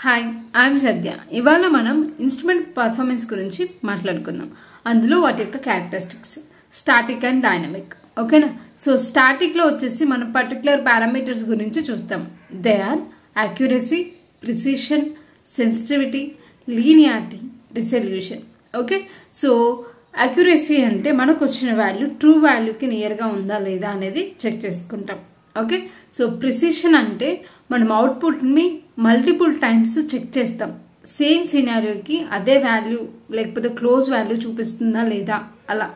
Hi I'm సద్య. ఇవాళ మనం instrument performance గురించి మాట్లాడుకుందాం. అందులో వాటి యొక్క క్యారెక్టరిస్టిక్స్ స్టాటిక్ అండ్ డైనమిక్. ఓకేనా? సో స్టాటిక్ లో వచ్చేసి మనం పర్టికులర్ పారామీటర్స్ గురించి చూస్తాం. They are accuracy, precision, sensitivity, linearity, resolution. Okay, so accuracy అంటే మనకు వచ్చిన వాల్యూ ట్రూ వాల్యూకి నియర్గా ఉందా లేదా అనేది చెక్ చేసుకుంటాం. ఓకే, సో ప్రిసిషన్ అంటే మనం అవుట్పుట్ని మల్టిపుల్ టైమ్స్ చెక్ చేస్తాం. సేమ్ సినారియోకి అదే వాల్యూ లేకపోతే క్లోజ్ వాల్యూ చూపిస్తుందా లేదా అలా.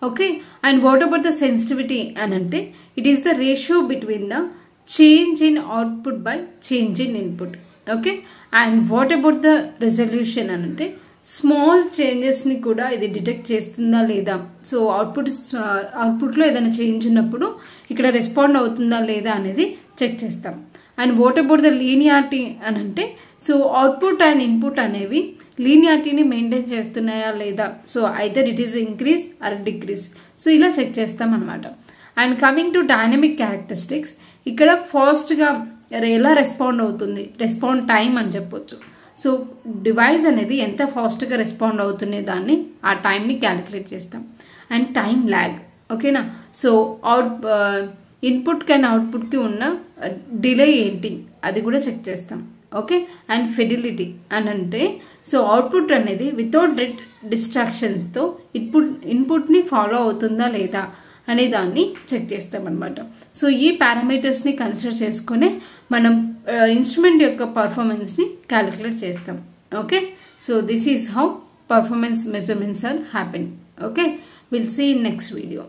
Okay, and what about the sensitivity అని అంటే it is the ratio between the change in output by change in input. Okay, and what about the resolution అని అంటే small చేంజెస్ని కూడా ఇది డిటెక్ట్ చేస్తుందా లేదా. సో అవుట్పుట్లో ఏదైనా చేంజ్ ఉన్నప్పుడు ఇక్కడ రెస్పాండ్ అవుతుందా లేదా అనేది చెక్ చేస్తాం. And what about the linearity అని అంటే సో అవుట్పుట్ అండ్ ఇన్పుట్ అనేవి లీనియారిటీని మెయింటైన్ చేస్తున్నాయా లేదా. So either it is increase or decrease. So ఇలా చెక్ చేస్తాం అనమాట. And coming to dynamic characteristics, ఇక్కడ ఫాస్ట్గా ఎలా రెస్పాండ్ అవుతుంది, రెస్పాండ్ టైం అని చెప్పొచ్చు. సో డివైస్ అనేది ఎంత ఫాస్ట్గా రెస్పాండ్ అవుతునే దాన్ని ఆ టైంని క్యాలిక్యులేట్ చేస్తాం. And time lag. ఓకేనా? సో ఇన్పుట్కి అండ్ అవుట్పుట్కి ఉన్న డిలే ఏంటి అది కూడా చెక్ చేస్తాం. ఓకే, అండ్ ఫిడిలిటీ అని అంటే సో అవుట్పుట్ అనేది వితౌట్ డిస్ట్రాక్షన్స్తో ఇన్పుట్ని ఫాలో అవుతుందా లేదా అనే దాన్ని చెక్ చేస్తాం అనమాట. సో ఈ పారామీటర్స్ని కన్సిడర్ చేసుకునే మనం ఇన్స్ట్రుమెంట్ యొక్క పర్ఫార్మెన్స్ని క్యాలిక్యులేట్ చేస్తాం. Okay, so this is how performance measurements are happen. Okay, will see in next video.